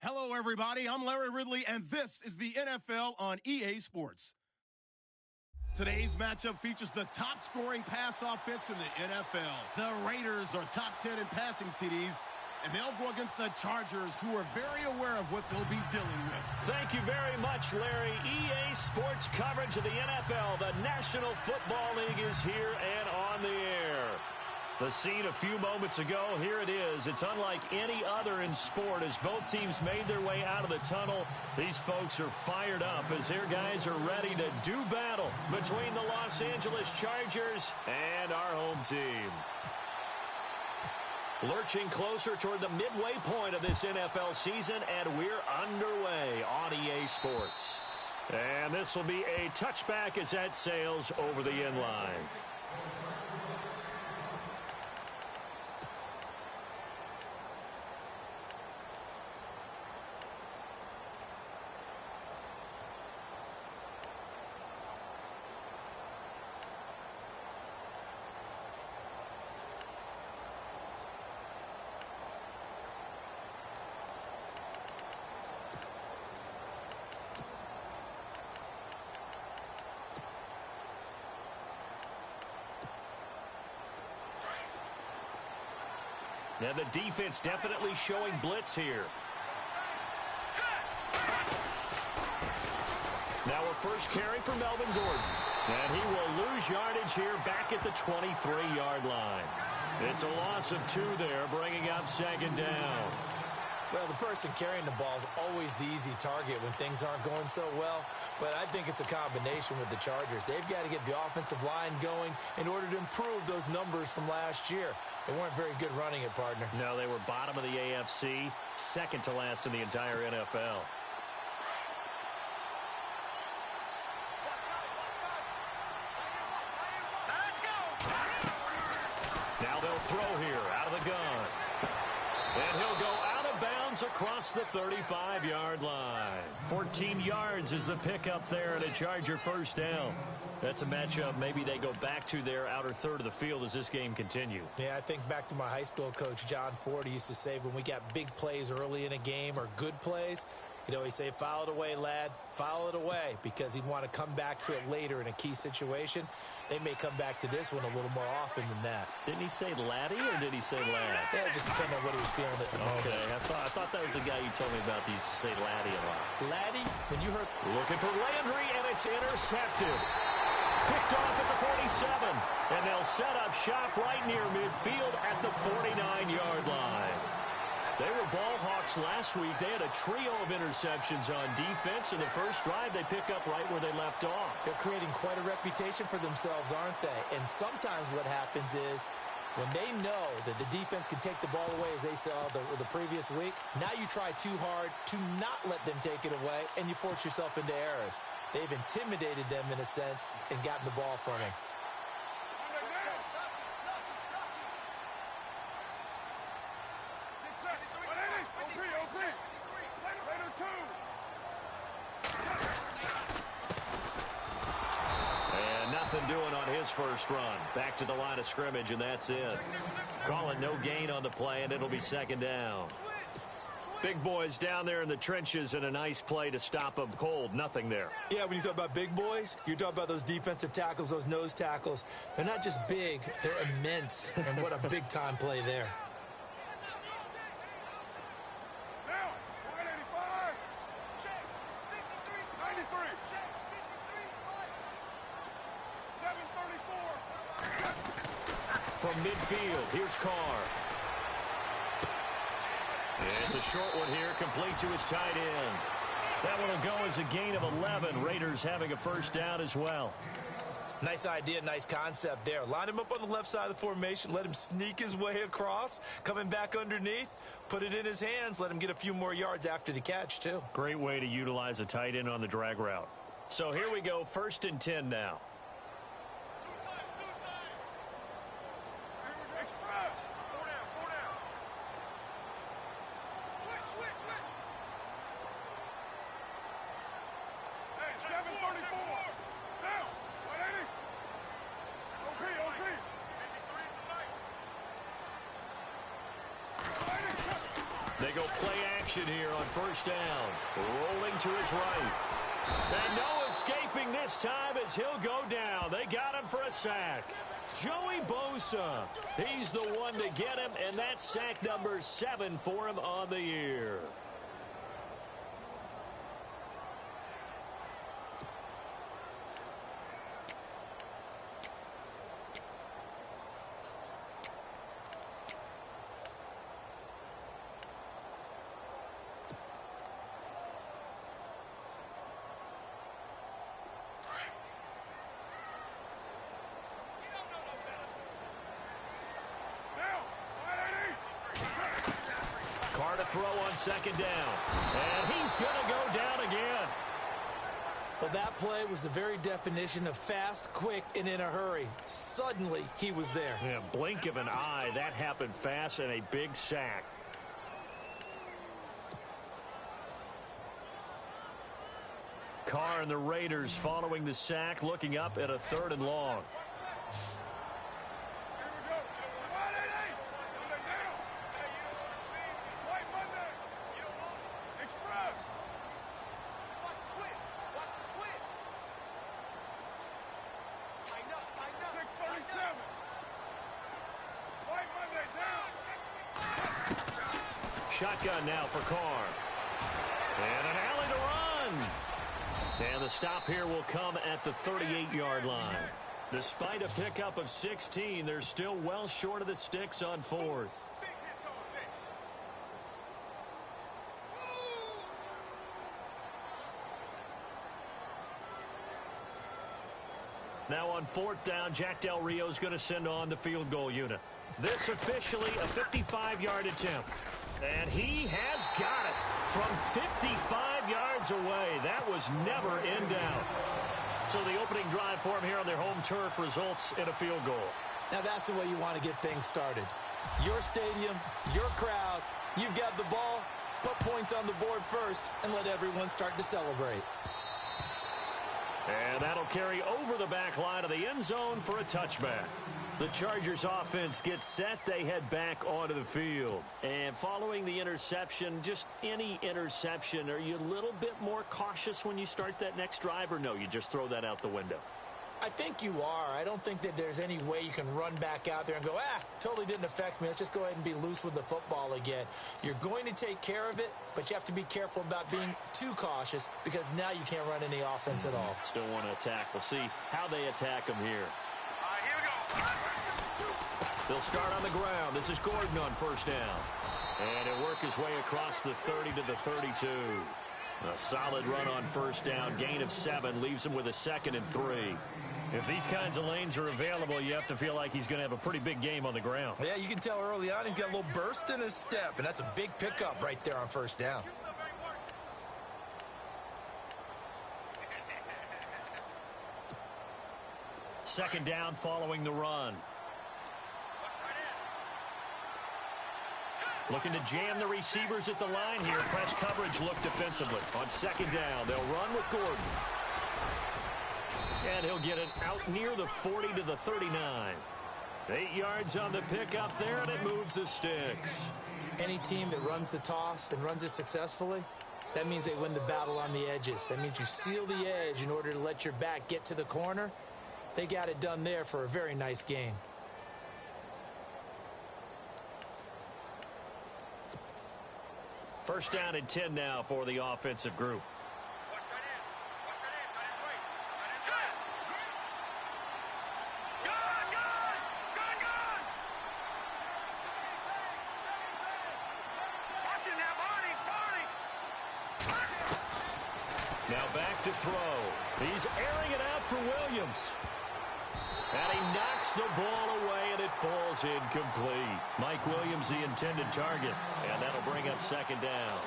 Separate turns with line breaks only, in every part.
Hello, everybody. I'm Larry Ridley, and this is the NFL on EA Sports. Today's matchup features the top-scoring pass offense in the NFL. The Raiders are top 10 in passing TDs, and they'll go against the Chargers, who are very aware of what they'll be dealing with.
Thank you very much, Larry. EA Sports coverage of the NFL. The National Football League is here and on the air. The scene a few moments ago, here it is. It's unlike any other in sport as both teams made their way out of the tunnel. These folks are fired up as their guys are ready to do battle between the Los Angeles Chargers and our home team. Lurching closer toward the midway point of this NFL season, and we're underway on EA Sports. And this will be a touchback as that sails over the end line. And the defense definitely showing blitz here. Now a first carry for Melvin Gordon. And he will lose yardage here back at the 23-yard line. It's a loss of 2 there, bringing up second down.
Well, the person carrying the ball is always the easy target when things aren't going so well. But I think it's a combination with the Chargers. They've got to get the offensive line going in order to improve those numbers from last year. They weren't very good running it, partner.
No, they were bottom of the AFC, second to last in the entire NFL. Now they'll throw here out of the gun. And he'll go out of bounds across the 35-yard line. 14 yards is the pickup there and a Charger first down. That's a matchup maybe they go back to their outer third of the field as this game continues.
Yeah, I think back to my high school coach, John Ford. He used to say when we got big plays early in a game or good plays, he'd always say, foul it away, lad, foul it away, because he'd want to come back to it later in a key situation. They may come back to this one a little more often than that.
Didn't he say laddie or did he say lad?
Yeah, just depending on what he was feeling at the moment.
Okay, I thought that was the guy you told me about. He used to say laddie a lot.
Laddie, when you heard...
Looking for Landry, and it's intercepted. Picked off at the 47, and they'll set up shop right near midfield at the 49-yard line. They were ball hawks last week. They had a trio of interceptions on defense. In the first drive, they pick up right where they left off.
They're creating quite a reputation for themselves, aren't they? And sometimes what happens is when they know that the defense can take the ball away, as they saw the previous week, now you try too hard to not let them take it away, and you force yourself into errors. They've intimidated them in a sense and gotten the ball from them.
And nothing doing on his first run. Back to the line of scrimmage, and that's it. Calling no gain on the play, and it'll be second down. Big boys down there in the trenches, and a nice play to stop them cold. Nothing there.
Yeah, when you talk about big boys, you're talking about those defensive tackles, those nose tackles. They're not just big, they're immense. And what a big-time play there.
Now, 185. Check. 53. 93. Check. 53. 734.
From midfield, here's Carr. It's a short one here, complete to his tight end. That one will go as a gain of 11. Raiders having a first down as well.
Nice idea, nice concept there. Line him up on the left side of the formation, let him sneak his way across, coming back underneath, put it in his hands, let him get a few more yards after the catch, too.
Great way to utilize a tight end on the drag route. So here we go, 1st and 10 now. They go play action here on first down. Rolling to his right. And no escaping this time as he'll go down. They got him for a sack. Joey Bosa, he's the one to get him, and that's sack number 7 for him on the year. Carr to throw on second down. And he's going to go down again.
Well, that play was the very definition of fast, quick, and in a hurry. Suddenly, he was there.
Yeah, blink of an eye. That happened fast and a big sack. Carr and the Raiders following the sack, looking up at a 3rd and long. Shotgun now for Carr. And an alley to run. And the stop here will come at the 38-yard line. Despite a pickup of 16, they're still well short of the sticks on 4th. Now on 4th down, Jack Del Rio is going to send on the field goal unit. This officially a 55-yard attempt. And he has got it from 55 yards away. That was never in doubt. So the opening drive for him here on their home turf results in a field goal.
Now that's the way you want to get things started. Your stadium, your crowd, you've got the ball, put points on the board first, and let everyone start to celebrate.
And that'll carry over the back line of the end zone for a touchback. The Chargers offense gets set. They head back onto the field. And following the interception, just any interception, are you a little bit more cautious when you start that next drive, or no, you just throw that out the window?
I think you are. I don't think that there's any way you can run back out there and go, totally didn't affect me. Let's just go ahead and be loose with the football again. You're going to take care of it, but you have to be careful about being too cautious because now you can't run any offense at all.
Still want to attack. We'll see how they attack them here. They'll start on the ground. This is Gordon on first down. And he'll work his way across the 30 to the 32. A solid run on first down. Gain of 7 leaves him with a 2nd and 3. If these kinds of lanes are available, you have to feel like he's going to have a pretty big game on the ground.
Yeah, you can tell early on he's got a little burst in his step, and that's a big pickup right there on first down.
Second down following the run. Looking to jam the receivers at the line here. Press coverage look defensively. On second down, they'll run with Gordon. And he'll get it out near the 40 to the 39. 8 yards on the pickup there, and it moves the sticks.
Any team that runs the toss and runs it successfully, that means they win the battle on the edges. That means you seal the edge in order to let your back get to the corner. They got it done there for a very nice game.
First down and 10 now for the offensive group. Now back to throw. He's airing it out for Williams. And he knocks the ball away, and it falls incomplete. Mike Williams, the intended target, and that'll bring up second down.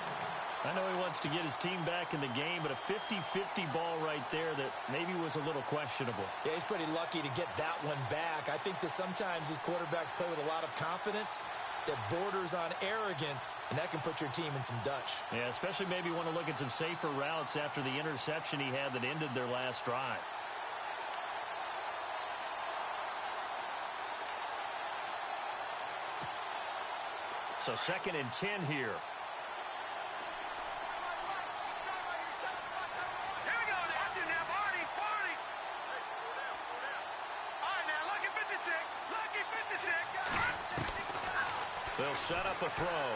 I know he wants to get his team back in the game, but a 50-50 ball right there that maybe was a little questionable.
Yeah, he's pretty lucky to get that one back. I think that sometimes these quarterbacks play with a lot of confidence that borders on arrogance, and that can put your team in some Dutch.
Yeah, especially maybe want to look at some safer routes after the interception he had that ended their last drive. So second and 10 here. They'll set up a throw.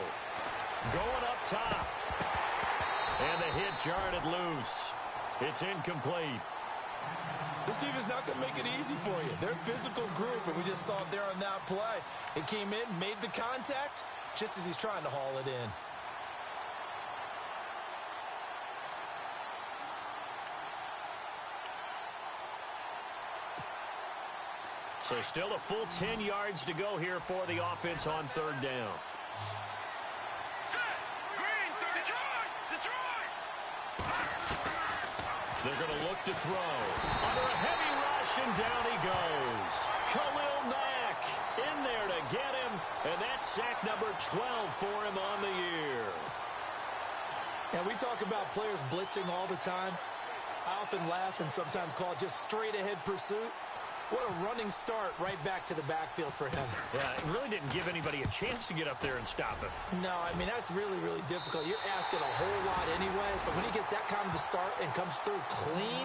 Going up top. And the hit jarred it loose. It's incomplete.
This defense is not going to make it easy for you. They're a physical group, and we just saw it there on that play. It came in, made the contact, just as he's trying to haul it in.
So still a full 10 yards to go here for the offense on third down. They're going to look to throw. Under a heavy rush, and down he goes. Khalil Mack in there to get him, and that's sack number 12 for him on the year.
And we talk about players blitzing all the time. I often laugh and sometimes call it just straight-ahead pursuit. What a running start right back to the backfield for him.
Yeah, it really didn't give anybody a chance to get up there and stop him.
No, I mean, that's really, really difficult. You're asking a whole lot anyway, but when he gets that kind of a start and comes through clean,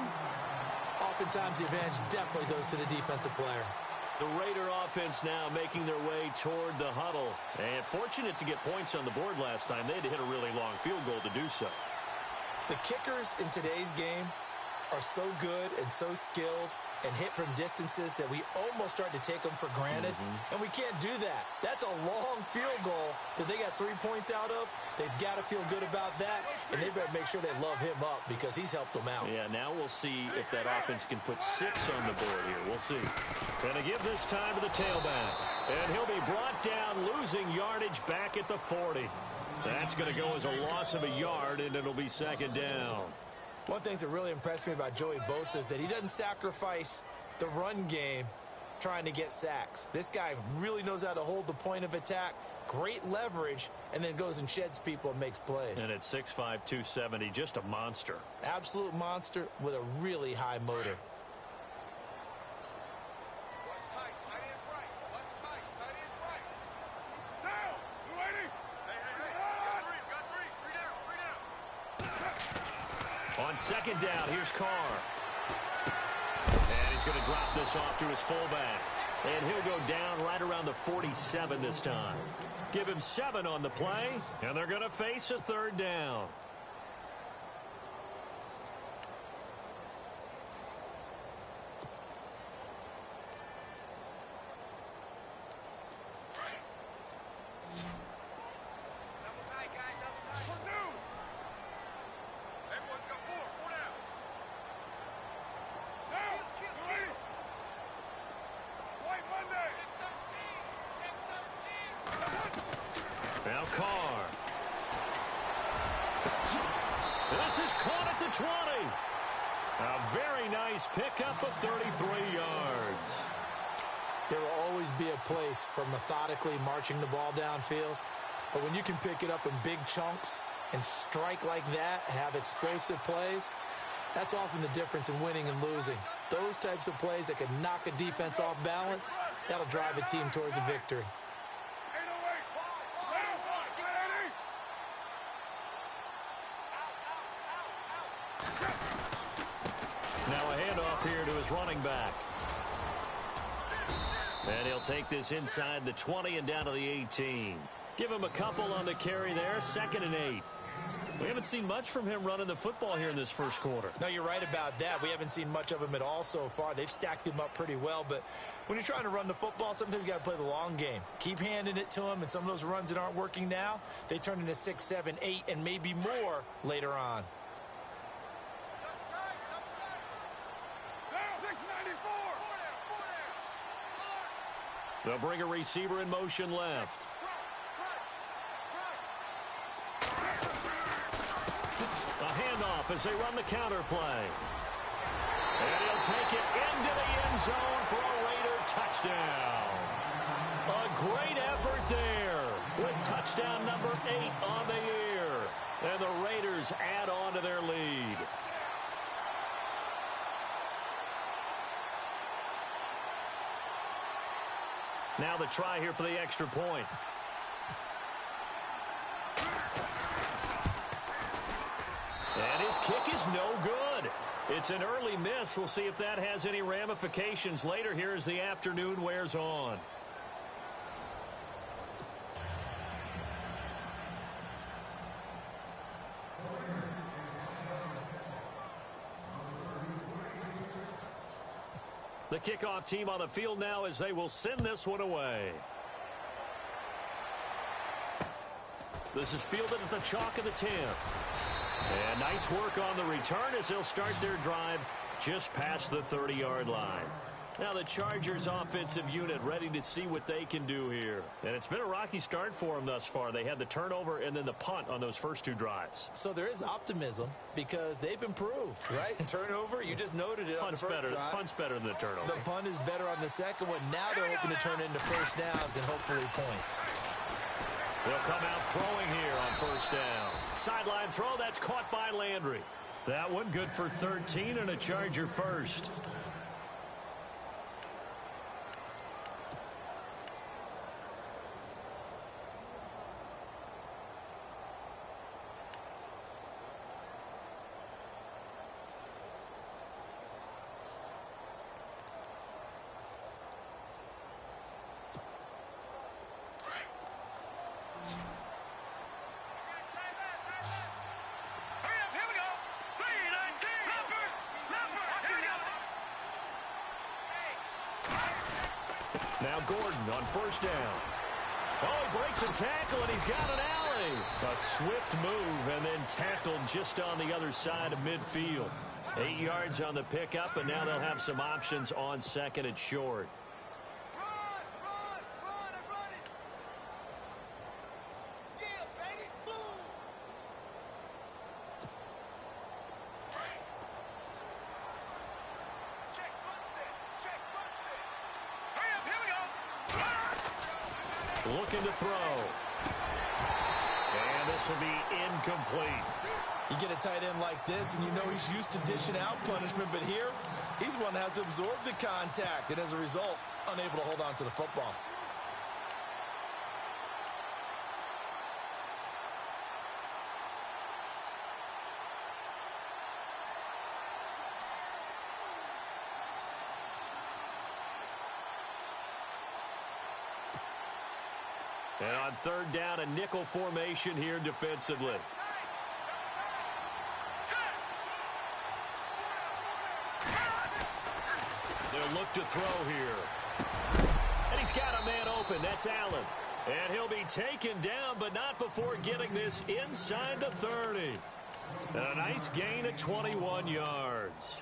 oftentimes the advantage definitely goes to the defensive player.
The Raider offense now making their way toward the huddle. And fortunate to get points on the board last time. They had to hit a really long field goal to do so.
The kickers in today's game are so good and so skilled and hit from distances that we almost start to take them for granted. And we can't do that. That's a long field goal that they got 3 points out of. They've got to feel good about that, and they better make sure they love him up because he's helped them out.
Yeah, now we'll see if that offense can put 6 on the board here. We'll see. And to give this time to the tailback. And he'll be brought down, losing yardage back at the 40. That's going to go as a loss of a yard, and it'll be second down.
One thing that really impressed me about Joey Bosa is that he doesn't sacrifice the run game trying to get sacks. This guy really knows how to hold the point of attack, great leverage, and then goes and sheds people and makes plays.
And at 6'5", 270, just a monster.
Absolute monster with a really high motor.
On second down, here's Carr. And he's going to drop this off to his fullback. And he'll go down right around the 47 this time. Give him 7 on the play, and they're going to face a third down. Now Carr. This is caught at the 20. A very nice pickup of 33 yards.
There will always be a place for methodically marching the ball downfield. But when you can pick it up in big chunks and strike like that, have explosive plays, that's often the difference in winning and losing. Those types of plays that can knock a defense off balance, that'll drive a team towards a victory.
Now a handoff here to his running back. And he'll take this inside the 20 and down to the 18. Give him a couple on the carry there, 2nd and 8. We haven't seen much from him running the football here in this first quarter.
No, you're right about that. We haven't seen much of him at all so far. They've stacked him up pretty well, but when you're trying to run the football, sometimes you got to play the long game. Keep handing it to him, and some of those runs that aren't working now, they turn into 6, 7, 8, and maybe more later on.
They'll bring a receiver in motion left. A handoff as they run the counter play. And he'll take it into the end zone for a Raider touchdown. A great effort there with touchdown number 8 on the year. And the Raiders add on to their lead. Now the try here for the extra point. And his kick is no good. It's an early miss. We'll see if that has any ramifications later here as the afternoon wears on. The kickoff team on the field now as they will send this one away. This is fielded at the chalk of the 10. And nice work on the return as they'll start their drive just past the 30-yard line. Now the Chargers offensive unit ready to see what they can do here. And it's been a rocky start for them thus far. They had the turnover and then the punt on those first two drives.
So there is optimism because they've improved, right? Turnover, you just noted it on the first drive.
Punt's better than the turnover.
The punt is better on the second one. Now they're hoping to turn into first downs and hopefully points.
They'll come out throwing here on first down. Sideline throw, that's caught by Landry. That one good for 13 and a Charger first. Now Gordon on first down. Oh, he breaks a tackle, and he's got an alley. A swift move, and then tackled just on the other side of midfield. 8 yards on the pickup, and now they'll have some options on second and short. Looking to throw. And this will be incomplete.
You get a tight end like this, and you know he's used to dishing out punishment, but here, he's one that has to absorb the contact, and as a result, unable to hold on to the football.
And on third down, a nickel formation here defensively. They'll look to throw here. And he's got a man open. That's Allen. And he'll be taken down, but not before getting this inside the 30. And a nice gain of 21 yards.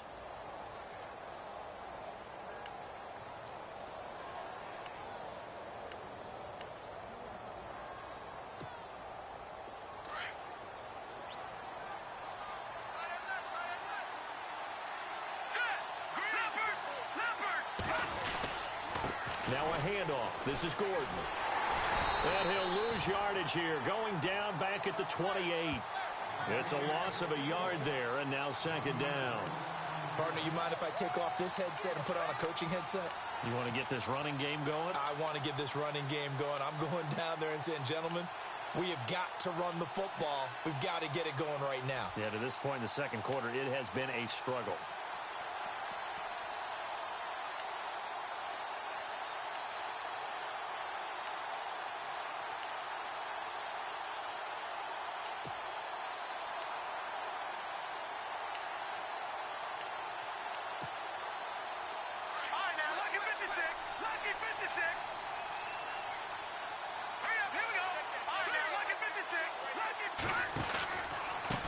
Now a handoff. This is Gordon. And he'll lose yardage here, going down back at the 28. It's a loss of a yard there, and now second down.
Partner, you mind if I take off this headset and put on a coaching headset?
You want to get this running game going?
I want to get this running game going. I'm going down there and saying, gentlemen, we have got to run the football. We've got to get it going right now.
Yeah, to this point in the second quarter, it has been a struggle.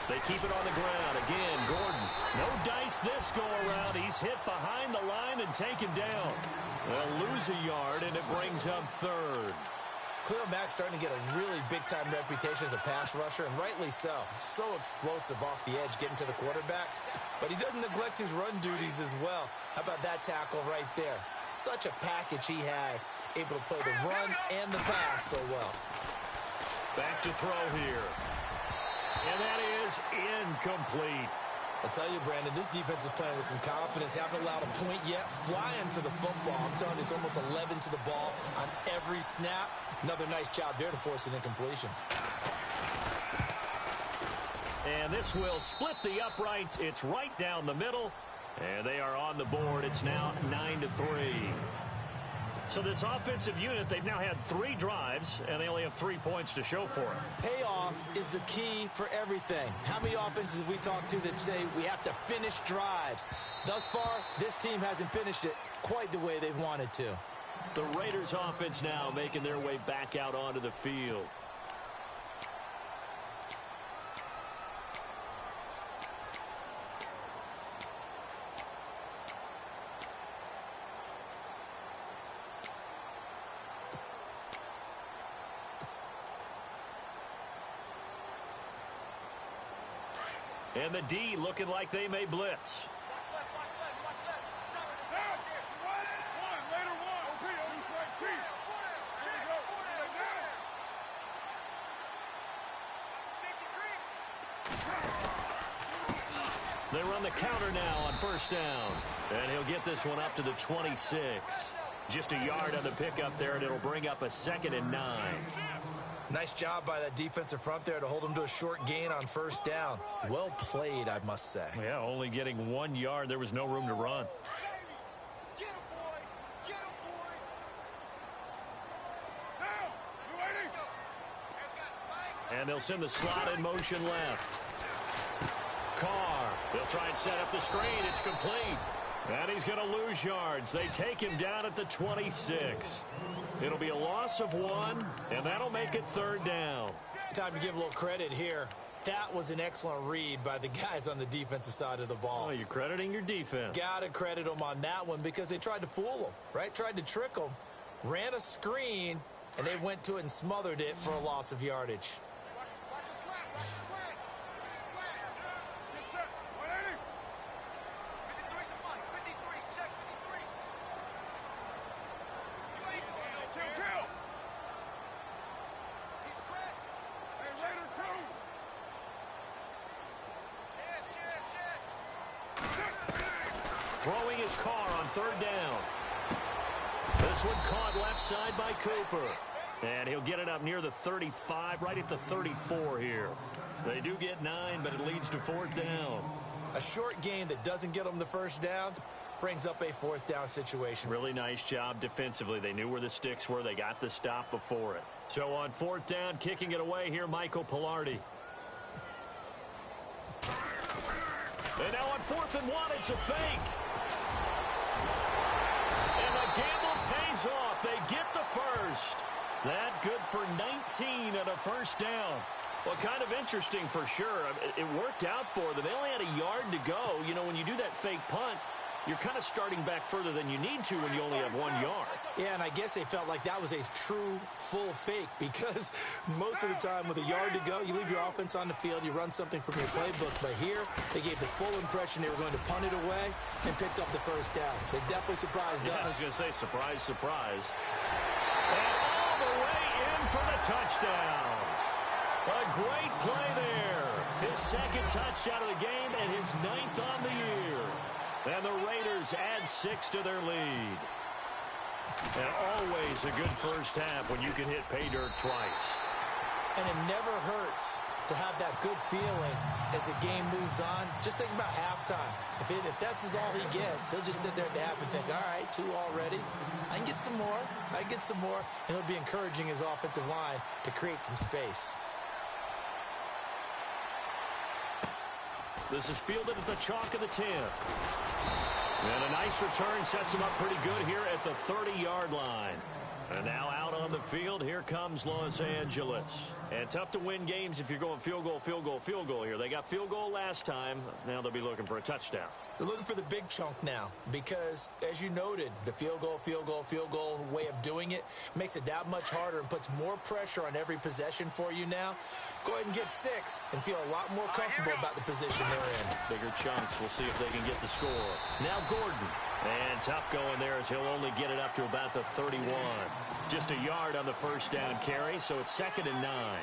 They keep it on the ground. Again, Gordon. No dice this go-around. He's hit behind the line and taken down. They'll lose a yard, and it brings up third.
Khalil Mack's starting to get a really big-time reputation as a pass rusher, and rightly so. So explosive off the edge getting to the quarterback. But he doesn't neglect his run duties as well. How about that tackle right there? Such a package he has, able to play the run and the pass so well.
Back to throw here. And that is incomplete.
I'll tell you, Brandon, this defense is playing with some confidence. Haven't allowed a point yet. Flying to the football. I'm telling you, it's almost 11 to the ball on every snap. Another nice job there to force an incompletion.
And this will split the uprights. It's right down the middle. And they are on the board. It's now 9-3. So this offensive unit, they've now had 3 drives, and they only have 3 points to show for it.
Payoff is the key for everything. How many offenses we talk to that say we have to finish drives? Thus far, this team hasn't finished it quite the way they've wanted to.
The Raiders offense now making their way back out onto the field. And the D looking like they may blitz. They run the counter now on first down. And he'll get this one up to the 26. Just a yard on the pickup there, and it'll bring up a 2nd and 9.
Nice job by that defensive front there to hold them to a short gain on first down. Well played, I must say.
Yeah, only getting 1 yard. There was no room to run.
Get him, boy! Get him, boy! Now! You ready?
And they'll send the slot in motion left. Carr, they'll try and set up the screen. It's complete. And he's going to lose yards. They take him down at the 26. It'll be a loss of 1, and that'll make it 3rd down.
Time to give a little credit here. That was an excellent read by the guys on the defensive side of the ball.
Oh, you're crediting your defense.
Got to credit them on that one because they tried to fool them, right? Tried to trick them, ran a screen, and they went to it and smothered it for a loss of yardage.
Watch the slack! Watch the slack! Watch the slack! Get set! 180! 53 to 1. 53. Check 53. Kill! He's crashed. Hey, Raider 2.
Throwing his car on 3rd down. This one caught left side by Cooper. And he'll get it up near the 35, right at the 34 here. They do get 9, but it leads to 4th down.
A short gain that doesn't get them the first down brings up a 4th down situation.
Really nice job defensively. They knew where the sticks were. They got the stop before it. So on 4th down, kicking it away here, Michael Pilardi. And now on 4th and 1, it's a fake. And the gamble pays off. They get the first. That good for 19 and a first down. Well, kind of interesting for sure. It worked out for them. They only had a yard to go. You know, when you do that fake punt, you're kind of starting back further than you need to when you only have 1 yard.
Yeah, and I guess they felt like that was a true full fake because most of the time with a yard to go, you leave your offense on the field, you run something from your playbook. But here, they gave the full impression they were going to punt it away and picked up the first down. They definitely surprised us.
I was going to say, surprise, surprise. And all the way in for the touchdown. A great play there. His 2nd touchdown of the game and his 9th on the year. And the Raiders add 6 to their lead. And always a good first half when you can hit pay dirt twice.
And it never hurts to have that good feeling as the game moves on. Just think about halftime. If that's all he gets, he'll just sit there at the half and think, all right, 2 already. I can get some more. I can get some more. And he'll be encouraging his offensive line to create some space.
This is fielded at the chalk of the 10. And a nice return sets him up pretty good here at the 30-yard line. And now out on the field, here comes Los Angeles. And tough to win games if you're going field goal, field goal, field goal here. They got field goal last time. Now they'll be looking for a touchdown.
They're looking for the big chunk now because, as you noted, the field goal way of doing it makes it that much harder and puts more pressure on every possession for you now. Go ahead and get 6 and feel a lot more comfortable about the position they're in.
Bigger chunks. We'll see if they can get the score. Now Gordon. And tough going there as he'll only get it up to about the 31. Just a yard on the first down carry, so it's 2nd and 9.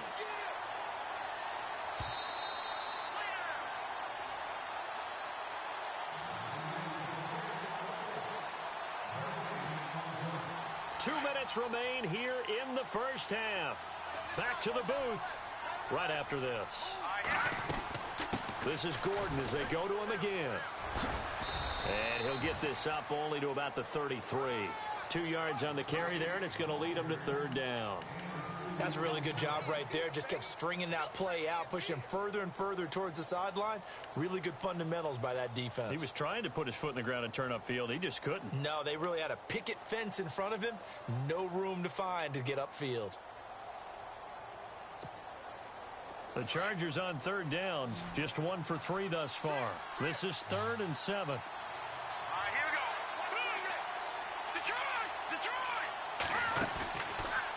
Two minutes remain here in the first half. Back to the booth right after this. This is Gordon as they go to him again. And he'll get this up only to about the 33. 2 yards on the carry there, and it's going to lead them to 3rd down.
That's a really good job right there. Just kept stringing that play out, pushing further and further towards the sideline. Really good fundamentals by that defense.
He was trying to put his foot in the ground and turn upfield. He just couldn't.
No, they really had a picket fence in front of him. No room to find to get upfield.
The Chargers on 3rd down. Just 1 for 3 thus far. This is 3rd and 7.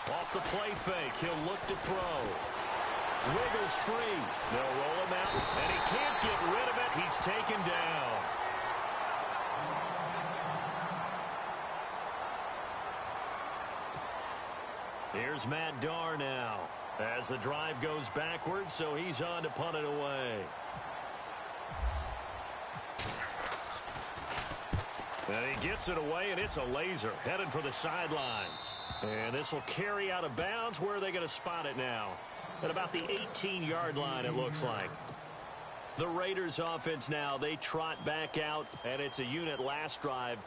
Off the play fake, he'll look to throw. Wiggles free. They'll roll him out, and he can't get rid of it. He's taken down. Here's Matt Darr now as the drive goes backwards, so he's on to punt it away. And he gets it away, and it's a laser headed for the sidelines. And this will carry out of bounds. Where are they going to spot it now? At about the 18-yard line, it looks like. The Raiders offense now, they trot back out, and it's a unit last drive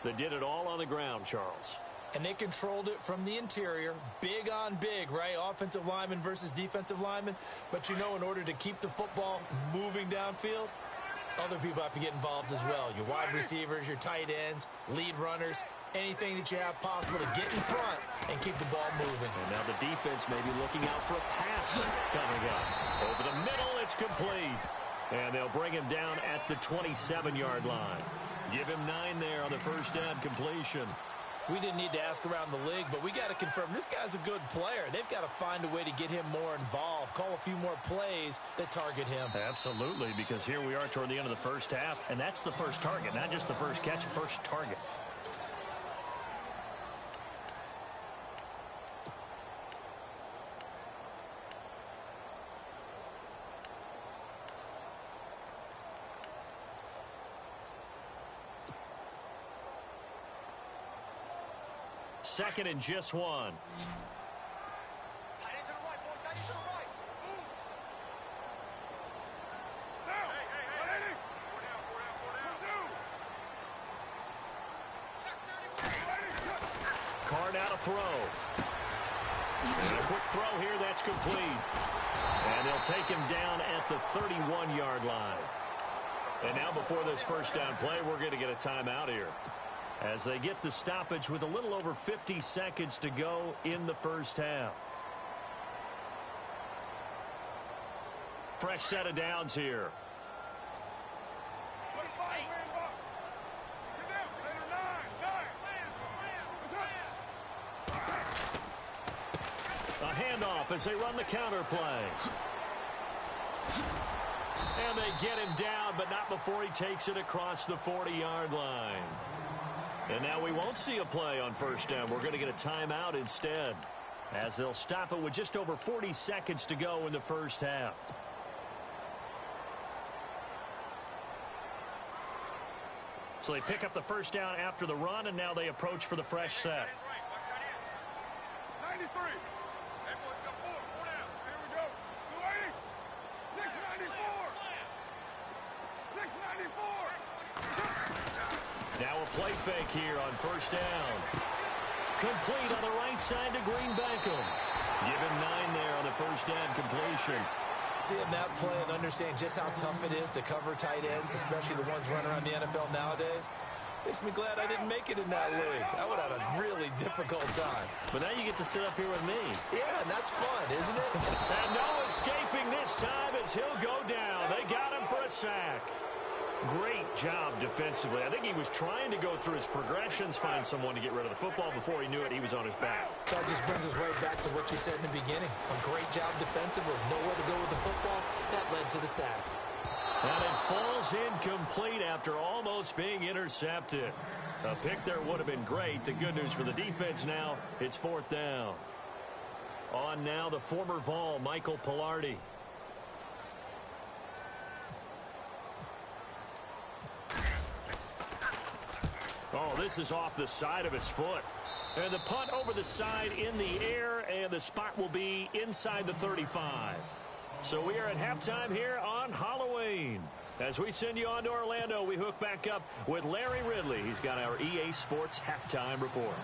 that did it all on the ground, Charles.
And they controlled it from the interior. Big on big, right? Offensive lineman versus defensive lineman. But, you know, in order to keep the football moving downfield, other people have to get involved as well. Your wide receivers, your tight ends, lead runners, anything that you have possible to get in front and keep the ball moving.
And now the defense may be looking out for a pass coming up. Over the middle, it's complete. And they'll bring him down at the 27-yard line. Give him 9 there on the first down completion.
We didn't need to ask around the league, but we got to confirm this guy's a good player. They've got to find a way to get him more involved, call a few more plays that target him.
Absolutely, because here we are toward the end of the first half, and that's the first target, not just the first catch, first target. Second and just 1.
Tight end to the right, boy. Tight end to the right. Move. Down. Hey. 4 down. Check 31.
Card out a throw. And a quick throw here, that's complete. And they'll take him down at the 31-yard line. And now before this first down play, we're going to get a timeout here, as they get the stoppage with a little over 50 seconds to go in the first half. Fresh set of downs here. A handoff as they run the counter play. And they get him down, but not before he takes it across the 40-yard line. And now we won't see a play on first down. We're going to get a timeout instead, as they'll stop it with just over 40 seconds to go in the first half. So they pick up the first down after the run, and now they approach for the fresh set.
93. Everyone's got 4 down. Here we go. 280. 694. 694.
Now a play fake here on first down. Complete on the right side to Green Beckham. Give him 9 there on the first down completion.
Seeing that play and understand just how tough it is to cover tight ends, especially the ones running around the NFL nowadays, makes me glad I didn't make it in that league. I would have had a really difficult time.
But now you get to sit up here with me.
Yeah, and that's fun, isn't it?
And no escaping this time as he'll go down. They got him for a sack. Great job defensively. I think he was trying to go through his progressions, find someone to get rid of the football. Before he knew it, he was on his back.
That just brings us right back to what you said in the beginning. A great job defensively. Nowhere to go with the football. That led to the sack.
And it falls incomplete after almost being intercepted. A pick there would have been great. The good news for the defense now, it's 4th down. On now, the former Vol, Michael Pilardi. Oh, this is off the side of his foot. And the punt over the side in the air, and the spot will be inside the 35. So we are at halftime here on Halloween. As we send you on to Orlando, we hook back up with Larry Ridley. He's got our EA Sports halftime report.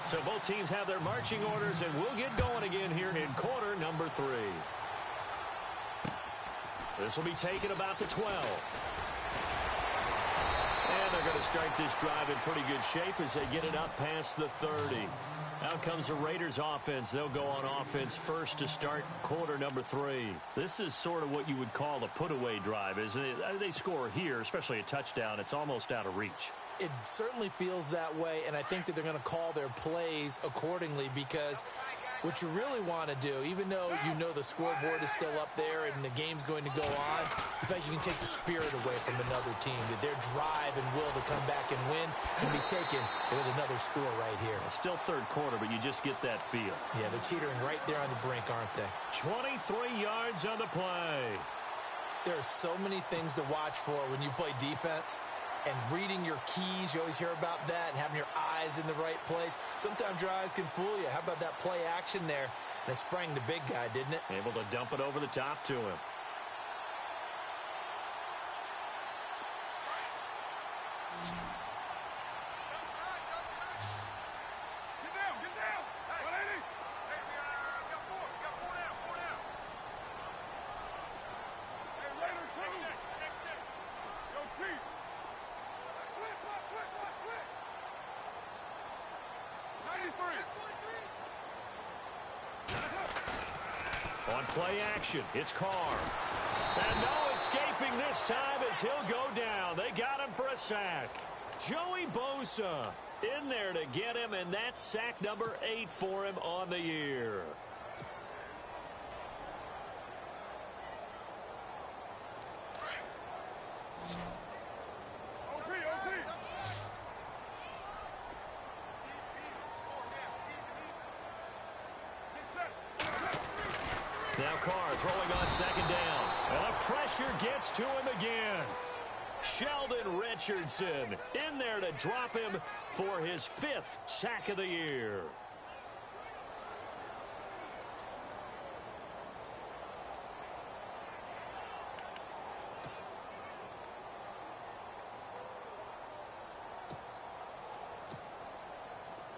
So both teams have their marching orders, and we'll get going again here in quarter number 3. This will be taken about the 12. And they're going to start this drive in pretty good shape as they get it up past the 30. Out comes the Raiders offense. They'll go on offense first to start quarter number 3. This is sort of what you would call a put-away drive, isn't it? They score here, especially a touchdown. It's almost out of reach.
It certainly feels that way, and I think that they're going to call their plays accordingly, because what you really want to do, even though you know the scoreboard is still up there and the game's going to go on, in fact, you can take the spirit away from another team, that their drive and will to come back and win can be taken with another score right here.
Still third quarter, but you just get that feel.
Yeah, they're teetering right there on the brink, aren't they?
23 yards on the play.
There are so many things to watch for when you play defense. And reading your keys, you always hear about that, and having your eyes in the right place. Sometimes your eyes can fool you. How about that play action there? And it sprang the big guy, didn't it?
Able to dump it over the top to him.
Get down, get down. 180. Hey, we got four down. Hey, Raider 2. Check. Yo, Chief. Switch. 93.
On play action, it's Carr. And no escaping this time as he'll go down. They got him for a sack. Joey Bosa in there to get him, and that's sack number 8 for him on the year. Now Carr throwing on second down. And the pressure gets to him again. Sheldon Richardson in there to drop him for his 5th sack of the year.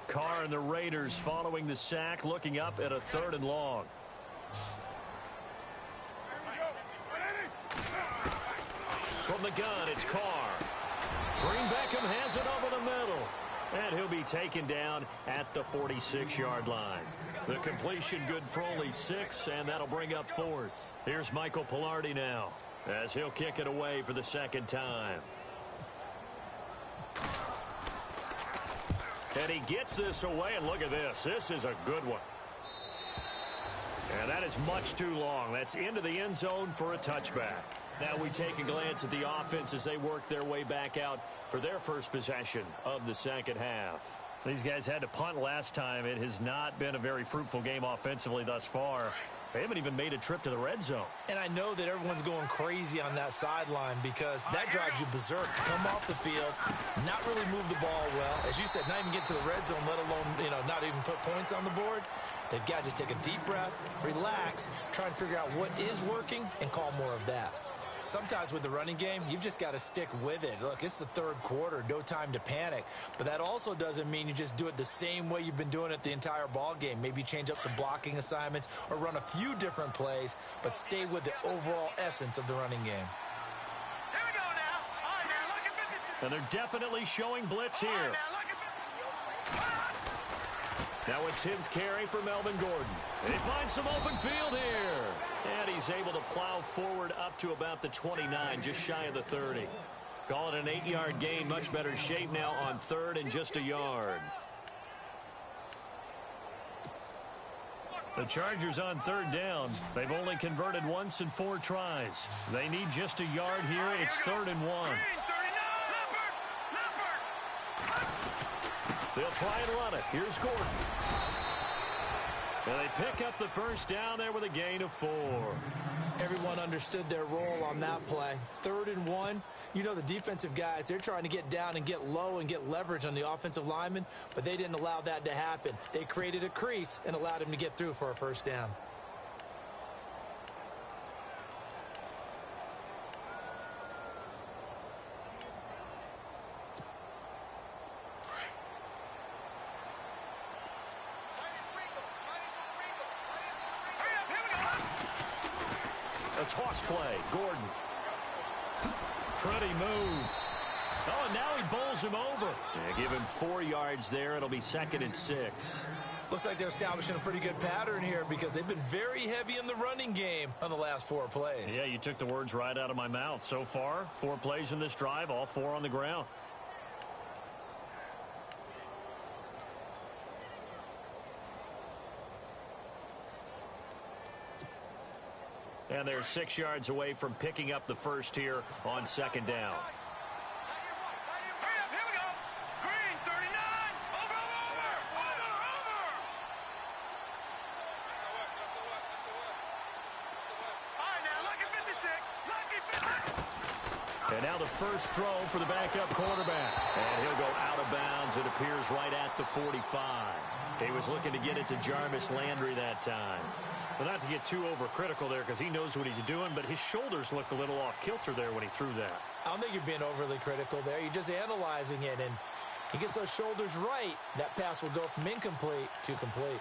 Carr and the Raiders following the sack, looking up at a 3rd and long. From the gun, it's Carr. Green Beckham has it over the middle. And he'll be taken down at the 46-yard line. The completion good for only 6, and that'll bring up 4th. Here's Michael Pilardi now, as he'll kick it away for the 2nd time. And he gets this away, and look at this. This is a good one. And that is much too long. That's into the end zone for a touchback. Now we take a glance at the offense as they work their way back out for their first possession of the second half. These guys had to punt last time. It has not been a very fruitful game offensively thus far. They haven't even made a trip to the red zone.
And I know that everyone's going crazy on that sideline because that drives you berserk. Come off the field, not really move the ball well. As you said, not even get to the red zone, let alone, not even put points on the board. They've got to just take a deep breath, relax, try and figure out what is working, and call more of that. Sometimes with the running game, you've just got to stick with it. Look, it's the 3rd quarter, no time to panic. But that also doesn't mean you just do it the same way you've been doing it the entire ball game. Maybe change up some blocking assignments or run a few different plays, but stay with the overall essence of the running game.
Here we go now. All right, now, look at this.
And they're definitely showing blitz here.
All right, now, look at this.
Now a 10th carry for Melvin Gordon. And he finds some open field here. And he's able to plow forward up to about the 29, just shy of the 30. Call it an 8-yard gain, much better shape now on 3rd and just a yard. The Chargers on 3rd down. They've only converted once in 4 tries. They need just a yard here. It's 3rd and 1. They'll try and run it. Here's Gordon. And they pick up the first down there with a gain of 4.
Everyone understood their role on that play. 3rd and 1. You know the defensive guys, they're trying to get down and get low and get leverage on the offensive lineman, but they didn't allow that to happen. They created a crease and allowed him to get through for a first down.
toss play. Gordon. Pretty move. Oh, and now he bowls him over. Yeah, give him 4 yards there. It'll be 2nd and 6.
Looks like they're establishing a pretty good pattern here because they've been very heavy in the running game on the last 4 plays.
Yeah, you took the words right out of my mouth. So far, 4 plays in this drive, all 4 on the ground. And they're 6 yards away from picking up the first here on 2nd down. And now the first throw for the backup quarterback. And he'll go out of bounds. It appears right at the 45. He was looking to get it to Jarvis Landry that time. Well, not to get too overcritical there because he knows what he's doing, but his shoulders looked a little off kilter there when he threw that.
I don't think you're being overly critical there. You're just analyzing it, and he gets those shoulders right. That pass will go from incomplete to complete.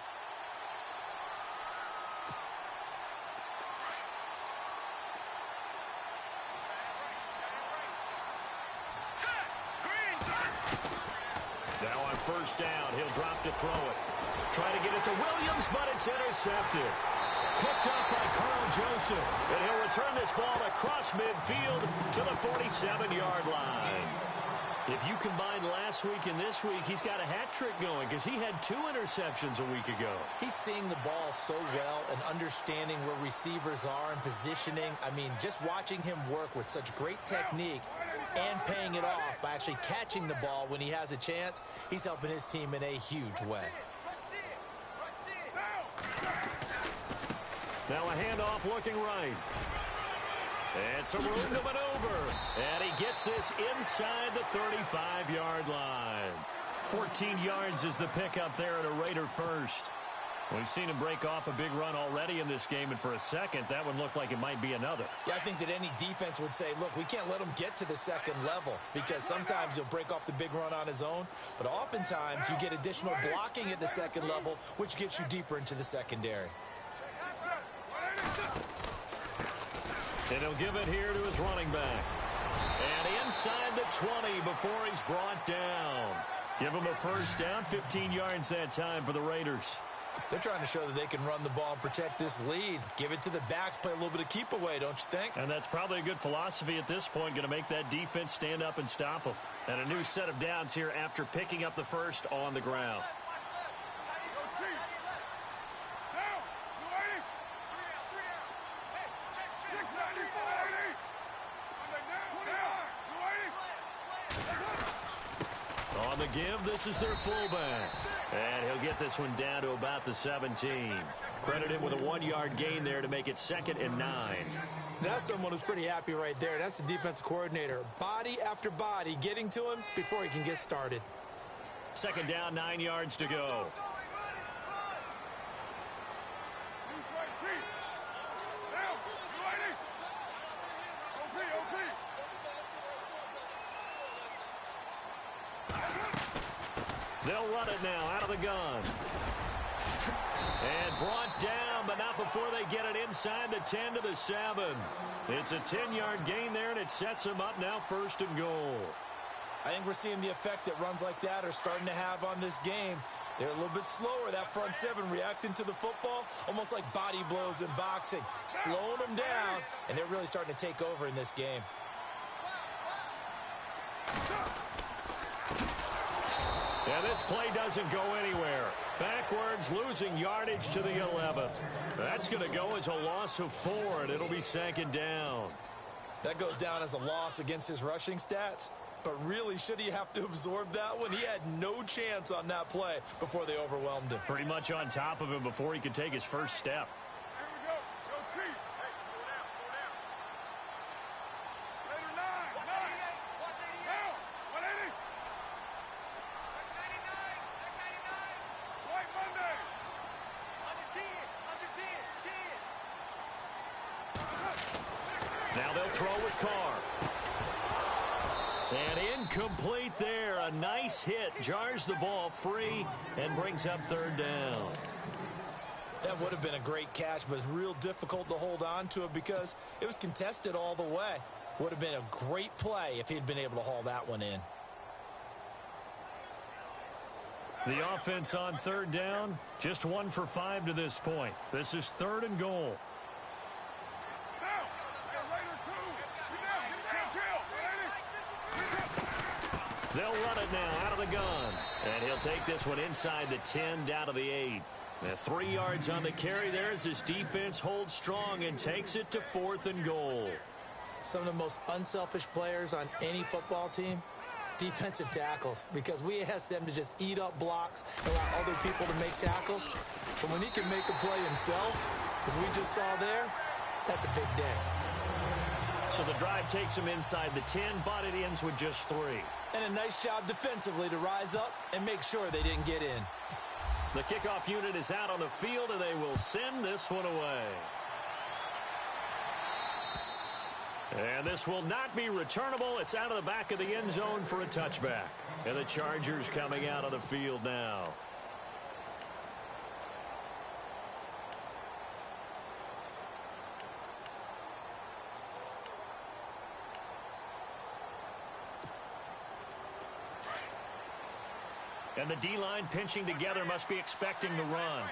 Now on first down, he'll drop to throw it. Try to get it to Williams, but it's intercepted. Picked up by Carl Joseph. And he'll return this ball across midfield to the 47-yard line. If you combine last week and this week, he's got a hat trick going because he had 2 interceptions a week ago.
He's seeing the ball so well and understanding where receivers are and positioning. I mean, just watching him work with such great technique and paying it off by actually catching the ball when he has a chance, he's helping his team in a huge way.
Now a handoff looking right. And some room to maneuver. And he gets this inside the 35-yard line. 14 yards is the pickup there at a Raider first. We've seen him break off a big run already in this game, and for a second, that one looked like it might be another.
Yeah, I think that any defense would say, look, we can't let him get to the second level because sometimes he'll break off the big run on his own, but oftentimes you get additional blocking at the second level, which gets you deeper into the secondary.
And he'll give it here to his running back. And inside the 20 before he's brought down. Give him a first down, 15 yards that time for the Raiders.
They're trying to show that they can run the ball and protect this lead. Give it to the backs, play a little bit of keep away, don't you think?
And that's probably a good philosophy at this point, going to make that defense stand up and stop them. And a new set of downs here after picking up the first on the ground. On the give, this is their fullback. And he'll get this one down to about the 17. Credit him with a 1-yard gain there to make it 2nd and 9.
That's someone who's pretty happy right there. That's the defensive coordinator. Body after body getting to him before he can get started.
2nd down, 9 yards to go. They'll run it now out of the gun. And brought down, but not before they get it inside the 10 to the 7. It's a 10-yard gain there, and it sets them up now 1st and goal.
I think we're seeing the effect that runs like that are starting to have on this game. They're a little bit slower, that front 7, reacting to the football, almost like body blows in boxing, slowing them down, and they're really starting to take over in this game.
Yeah, this play doesn't go anywhere. Backwards, losing yardage to the 11th. That's going to go as a loss of 4, and it'll be 2nd down.
That goes down as a loss against his rushing stats. But really, should he have to absorb that one? He had no chance on that play before they overwhelmed him.
Pretty much on top of him before he could take his first step. Now they'll throw with Carr. And incomplete there. A nice hit. Jars the ball free and brings up 3rd down.
That would have been a great catch, but it's real difficult to hold on to it because it was contested all the way. Would have been a great play if he'd been able to haul that one in.
The offense on third down, just 1 for 5 to this point. This is 3rd and goal. They'll run it now out of the gun. And he'll take this one inside the 10, down to the 8. Now 3 yards on the carry there as his defense holds strong and takes it to 4th and goal.
Some of the most unselfish players on any football team, defensive tackles, because we ask them to just eat up blocks, allow other people to make tackles. But when he can make a play himself, as we just saw there, that's a big day.
So the drive takes him inside the 10, but it ends with just 3.
And a nice job defensively to rise up and make sure they didn't get in.
The kickoff unit is out on the field, and they will send this one away. And this will not be returnable. It's out of the back of the end zone for a touchback. And the Chargers coming out of the field now. And the D-line pinching together must be expecting the run.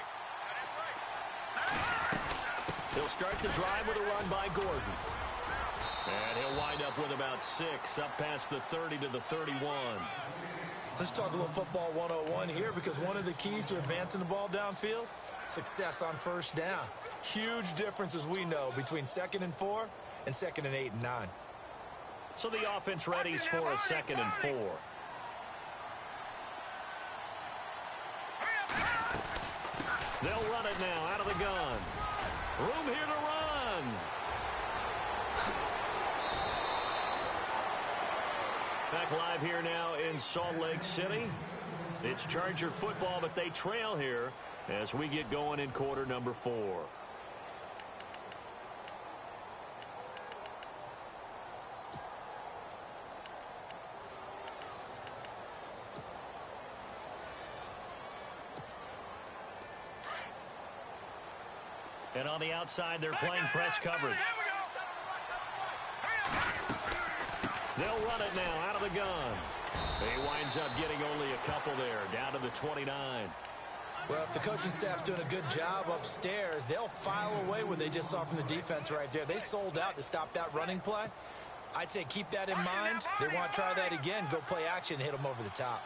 He'll start the drive with a run by Gordon. And he'll wind up with about 6, up past the 30 to the 31.
Let's talk a little football 101 here, because one of the keys to advancing the ball downfield, success on first down. Huge difference, as we know, between 2nd and 4 and 2nd and 8 and 9.
So the offense readies for a 2nd and 4. They'll run it now out of the gun. Room here to run. Back live here now in Salt Lake City. It's Charger football, but they trail here as we get going in quarter number 4. And on the outside, they're playing press coverage. They'll run it now out of the gun. He winds up getting only a couple there, down to the 29.
Well, if the coaching staff's doing a good job upstairs, they'll file away what they just saw from the defense right there. They sold out to stop that running play. I'd say keep that in mind. They want to try that again, go play action, hit them over the top.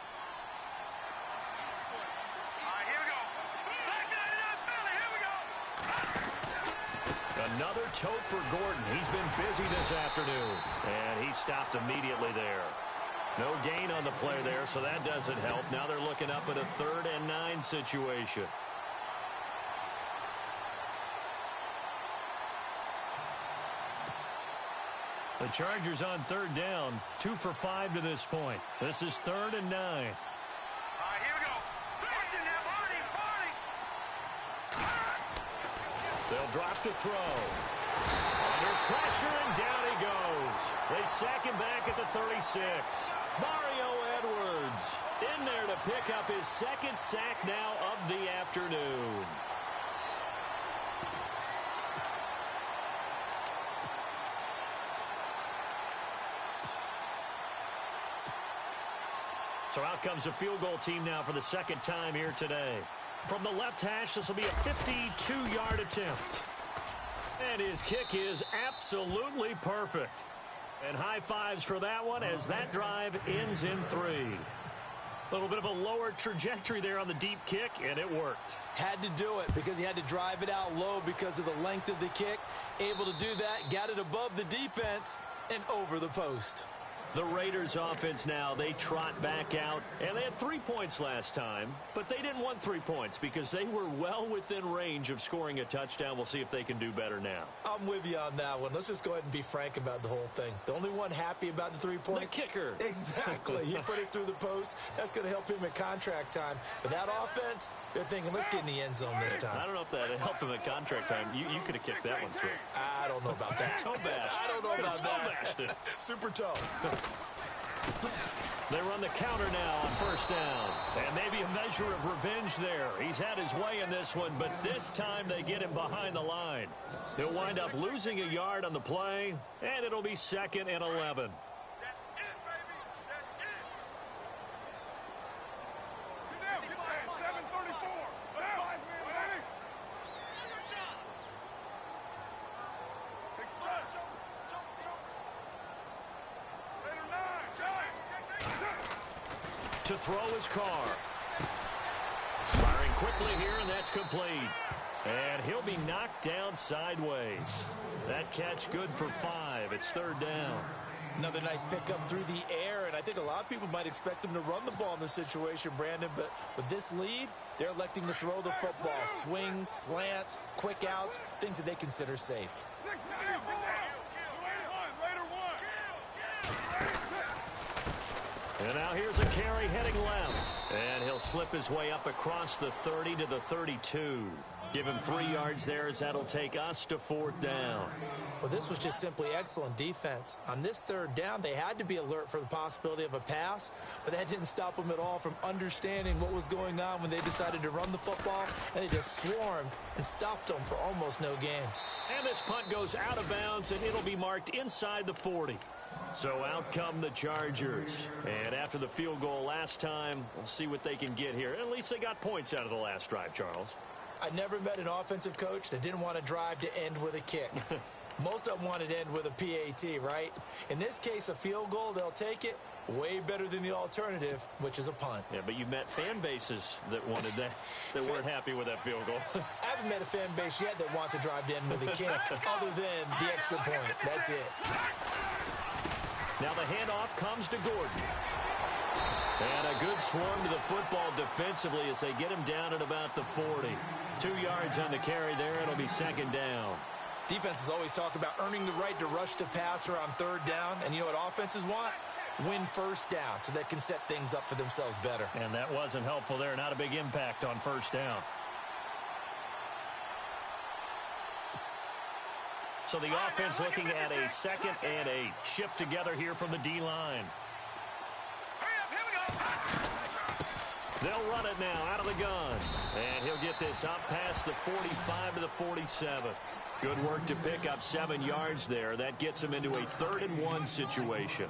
Another tote for Gordon. He's been busy this afternoon. And he stopped immediately there. No gain on the play there, so that doesn't help. Now they're looking up at a 3rd and 9 situation. The Chargers on 3rd down, 2 for 5 to this point. This is 3rd and 9.
Here we go. Watch it now, Barney.
They'll drop to throw. Under pressure, and down he goes. They sack him back at the 36. Mario Edwards in there to pick up his 2nd sack now of the afternoon. So out comes a field goal team now for the 2nd time here today. From the left hash, this will be a 52-yard attempt. And his kick is absolutely perfect. And high fives for that one as that drive ends in 3. A little bit of a lower trajectory there on the deep kick, and it worked.
Had to do it because he had to drive it out low because of the length of the kick. Able to do that, got it above the defense and over the post.
The Raiders offense now, they trot back out, and they had 3 points last time, but they didn't want 3 points because they were well within range of scoring a touchdown. We'll see if they can do better now.
I'm with you on that one. Let's just go ahead and be frank about the whole thing. The only one happy about the 3-point?
The kicker.
Exactly. He put it through the post. That's going to help him at contract time. But that offense, they're thinking, let's get in the end zone this time.
I don't know if that helped him at contract time. You could have kicked that one through.
I don't know about that.
Toe bash.
I don't know about
Toe
that.
bashed it.
Super toe.
They run the counter now on first down. And maybe a measure of revenge there. He's had his way in this one, but this time they get him behind the line. He'll wind up losing a yard on the play, and it'll be 2nd and 11. To throw his car. Firing quickly here, and that's complete. And he'll be knocked down sideways. That catch good for 5. It's 3rd down.
Another nice pickup through the air, and I think a lot of people might expect him to run the ball in this situation, Brandon, but with this lead, they're electing to throw the football. Swings, slants, quick outs, things that they consider safe.
And now here's a carry heading left. And he'll slip his way up across the 30 to the 32. Give him 3 yards there as that'll take us to 4th down.
Well, this was just simply excellent defense. On this 3rd down, they had to be alert for the possibility of a pass, but that didn't stop them at all from understanding what was going on when they decided to run the football, and they just swarmed and stuffed them for almost no gain.
And this punt goes out of bounds, and it'll be marked inside the 40. So out come the Chargers. And after the field goal last time, we'll see what they can get here. At least they got points out of the last drive, Charles.
I never met an offensive coach that didn't want to drive to end with a kick. Most of them wanted to end with a PAT, right? In this case, a field goal, they'll take it. Way better than the alternative, which is a punt.
Yeah, but you met fan bases that wanted that, that weren't happy with that field goal.
I haven't met a fan base yet that wants to drive to end with a kick, other than the extra point. That's it.
Now the handoff comes to Gordon. And a good swarm to the football defensively as they get him down at about the 40. 2 yards on the carry there. It'll be 2nd down.
Defenses always talk about earning the right to rush the passer on 3rd down. And you know what offenses want? Win 1st down so they can set things up for themselves better.
And that wasn't helpful there. Not a big impact on 1st down. So the offense looking at a 2nd and 8. Shift together here from the D-line. They'll run it now out of the gun. And he'll get this up past the 45 to the 47. Good work to pick up 7 yards there. That gets him into a 3rd and 1 situation.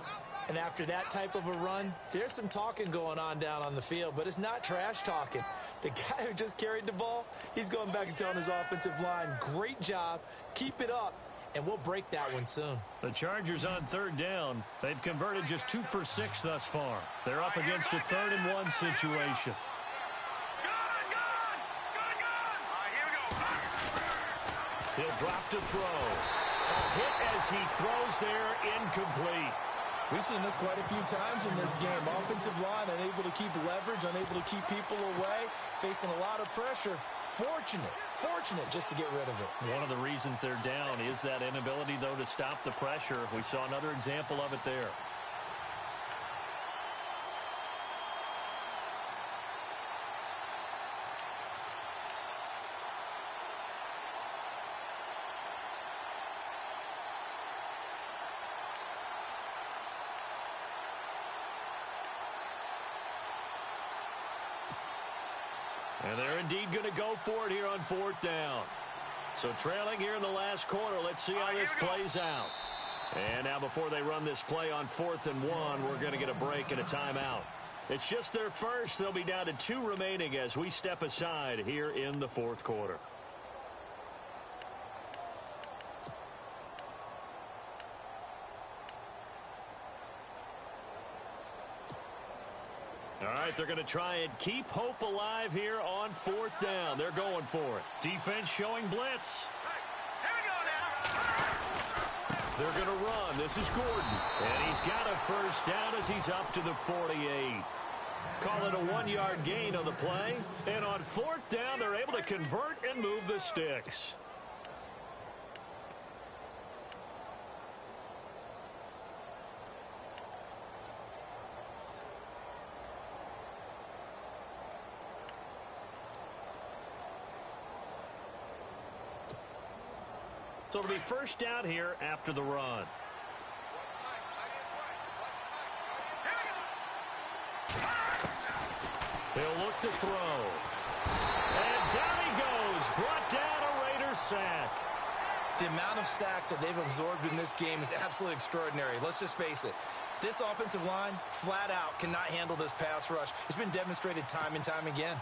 And after that type of a run, there's some talking going on down on the field, but it's not trash talking. The guy who just carried the ball, he's going back and telling his offensive line, great job, keep it up, and we'll break that one soon.
The Chargers on 3rd down. They've converted just 2 for 6 thus far. They're up against a 3rd and 1 situation. He'll drop to throw. A hit as he throws there, incomplete.
We've seen this quite a few times in this game. Offensive line unable to keep leverage, unable to keep people away, facing a lot of pressure. Fortunate just to get rid of it.
One of the reasons they're down is that inability, though, to stop the pressure. We saw another example of it there. And they're indeed going to go for it here on 4th down. So trailing here in the last quarter. Let's see how this plays out. And now before they run this play on 4th and 1, we're going to get a break and a timeout. It's just their first. They'll be down to 2 remaining as we step aside here in the 4th quarter. All right, they're going to try and keep hope alive here on 4th down. They're going for it. Defense showing blitz. They're going to run. This is Gordon. And he's got a 1st down as he's up to the 48. Call it a 1-yard gain on the play. And on 4th down, they're able to convert and move the sticks. So it'll be 1st down here after the run. He'll look to throw. And down he goes. Brought down a Raiders sack.
The amount of sacks that they've absorbed in this game is absolutely extraordinary. Let's just face it. This offensive line, flat out, cannot handle this pass rush. It's been demonstrated time and time again.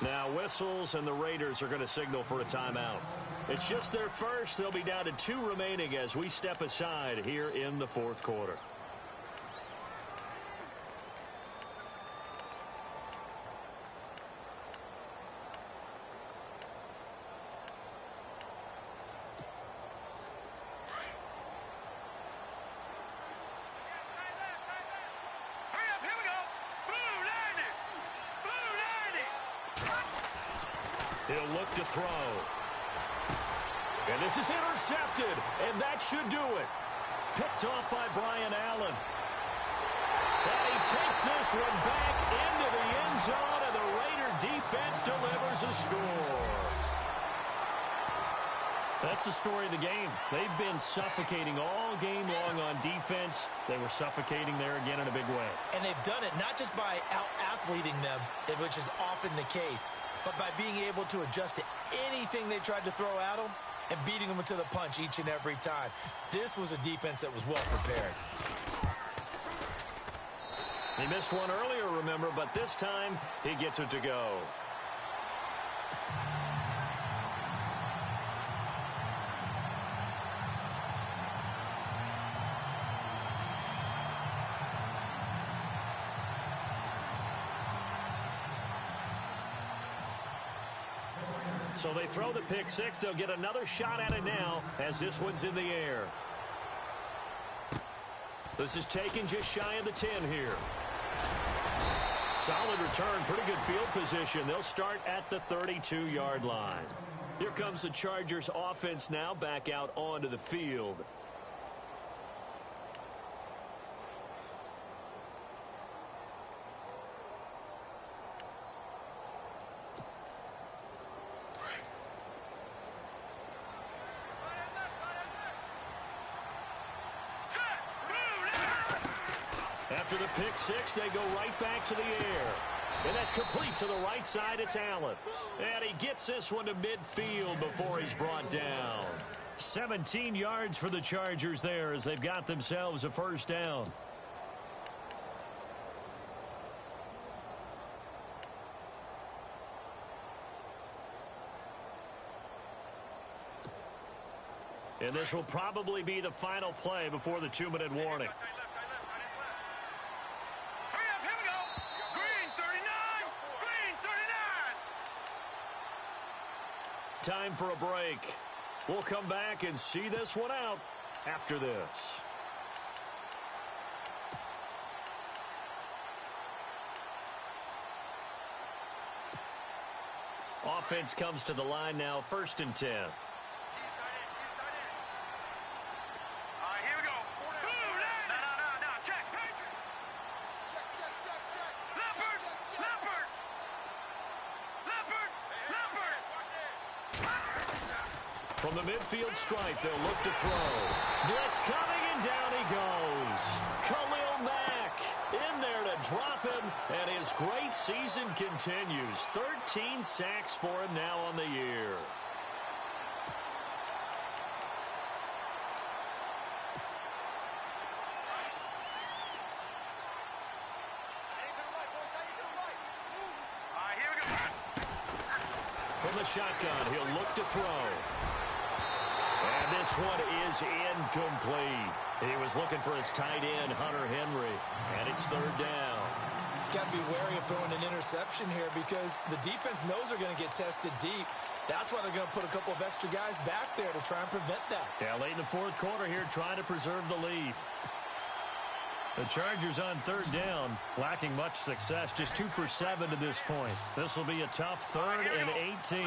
Now whistles, and the Raiders are going to signal for a timeout. It's just their first. They'll be down to 2 remaining as we step aside here in the fourth quarter. He'll look to throw. And this is intercepted, and that should do it. Picked off by Brian Allen. And he takes this one back into the end zone, and the Raider defense delivers a score. That's the story of the game. They've been suffocating all game long on defense. They were suffocating there again in a big way.
And they've done it not just by out-athleting them, which is often the case, but by being able to adjust to anything they tried to throw at them and beating them to the punch each and every time. This was a defense that was well prepared.
He missed one earlier, remember, but this time he gets it to go. So they throw the pick six. They'll get another shot at it now as this one's in the air. This is taken just shy of the 10 here. Solid return, pretty good field position. They'll start at the 32-yard line. Here comes the Chargers offense now back out onto the field. After the pick six, they go right back to the air. And that's complete to the right side. It's Allen. And he gets this one to midfield before he's brought down. 17 yards for the Chargers there as they've got themselves a first down. And this will probably be the final play before the 2-minute warning. Time for a break. We'll come back and see this one out after this. Offense comes to the line now, 1st and 10. From the midfield stripe, they'll look to throw. Blitz coming, and down he goes. Khalil Mack in there to drop him, and his great season continues. 13 sacks for him now on the year. From the shotgun, he'll look to throw. And this one is incomplete. He was looking for his tight end, Hunter Henry, and it's 3rd down.
Got to be wary of throwing an interception here because the defense knows they're going to get tested deep. That's why they're going to put a couple of extra guys back there to try and prevent that.
Yeah, late in the 4th quarter here, trying to preserve the lead. The Chargers on 3rd down, lacking much success, just 2 for 7 to this point. This will be a tough 3rd and 18.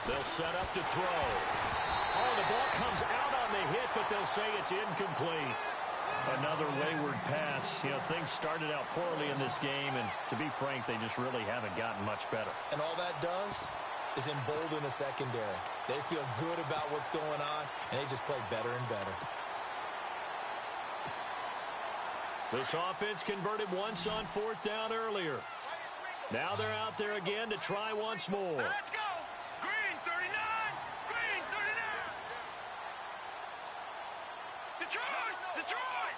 They'll set up to throw. Oh, the ball comes out on the hit, but they'll say it's incomplete. Another wayward pass. You know, things started out poorly in this game, and to be frank, they just really haven't gotten much better.
And all that does is embolden a secondary. They feel good about what's going on, and they just played better and better.
This offense converted once on fourth down earlier. Now they're out there again to try once more.
Let's go! Green 39! Green 39! Detroit! Detroit!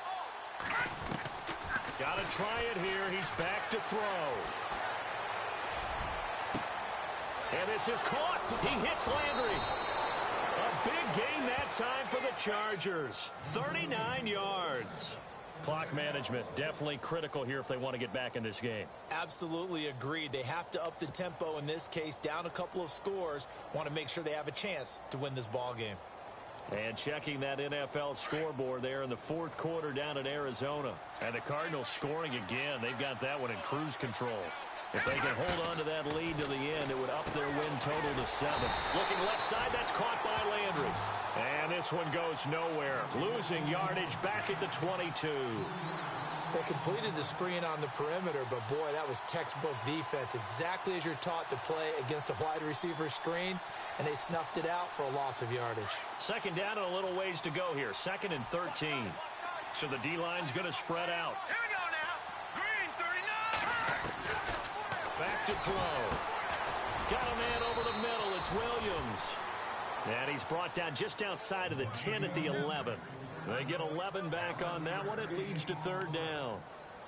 Got to try it here. He's back to throw. And this is caught. He hits Landry. A big gain that time for the Chargers. 39 yards. Clock management definitely critical here if they want to get back in this game.
Absolutely agreed. They have to up the tempo in this case, down a couple of scores. Want to make sure they have a chance to win this ball game.
And checking that NFL scoreboard there in the fourth quarter down in Arizona. And the Cardinals scoring again. They've got that one in cruise control. If they can hold on to that lead to the end, it would up their win total to 7. Looking left side, that's caught by Landry. And this one goes nowhere. Losing yardage back at the 22.
They completed the screen on the perimeter, but boy, that was textbook defense. Exactly as you're taught to play against a wide receiver screen, and they snuffed it out for a loss of yardage.
Second down and a little ways to go here. 2nd and 13. So the D-line's going to spread out.
Here we go now! Green 39!
Back to throw. Got a man over the middle. It's Williams. And he's brought down just outside of the 10 at the 11. They get 11 back on that one. It leads to 3rd down.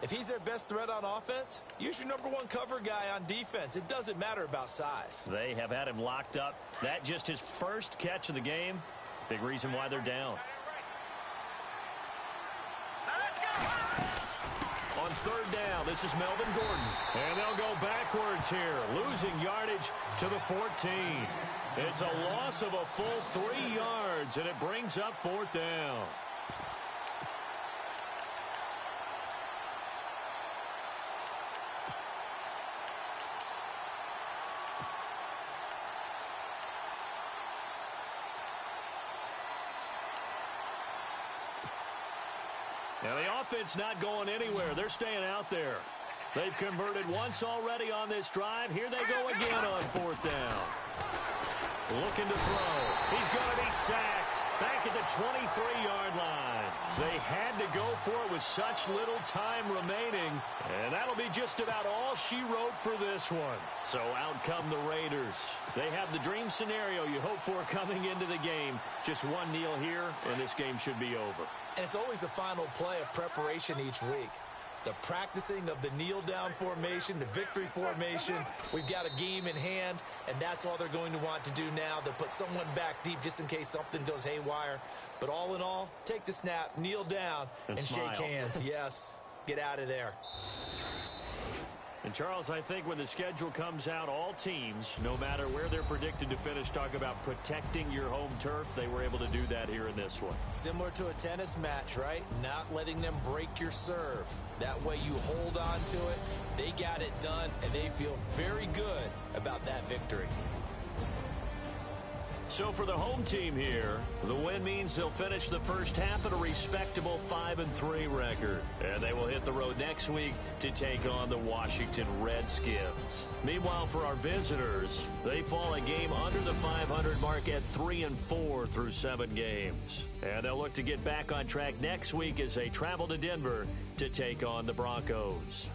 If he's their best threat on offense, use your #1 cover guy on defense. It doesn't matter about size.
They have had him locked up. That just his first catch of the game. Big reason why they're down. On 3rd down, this is Melvin Gordon. And they'll go backwards here, losing yardage to the 14. It's a loss of a full 3 yards, and it brings up 4th down. Now, the offense not going anywhere. They're staying out there. They've converted once already on this drive. Here they go again on 4th down. Looking to throw. He's going to be sacked. Back at the 23-yard line. They had to go for it with such little time remaining. And that'll be just about all she wrote for this one. So out come the Raiders. They have the dream scenario you hope for coming into the game. Just one kneel here, and this game should be over.
And it's always the final play of preparation each week. The practicing of the kneel-down formation, the victory formation. We've got a game in hand, and that's all they're going to want to do now. They'll put someone back deep just in case something goes haywire. But all in all, take the snap, kneel down, and shake hands. Yes, get out of there.
And, Charles, I think when the schedule comes out, all teams, no matter where they're predicted to finish, talk about protecting your home turf. They were able to do that here in this one.
Similar to a tennis match, right? Not letting them break your serve. That way you hold on to it. They got it done, and they feel very good about that victory.
So for the home team here, the win means they'll finish the first half at a respectable 5-3 record. And they will hit the road next week to take on the Washington Redskins. Meanwhile, for our visitors, they fall a game under the 500 mark at 3-4 through 7 games. And they'll look to get back on track next week as they travel to Denver to take on the Broncos.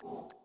you.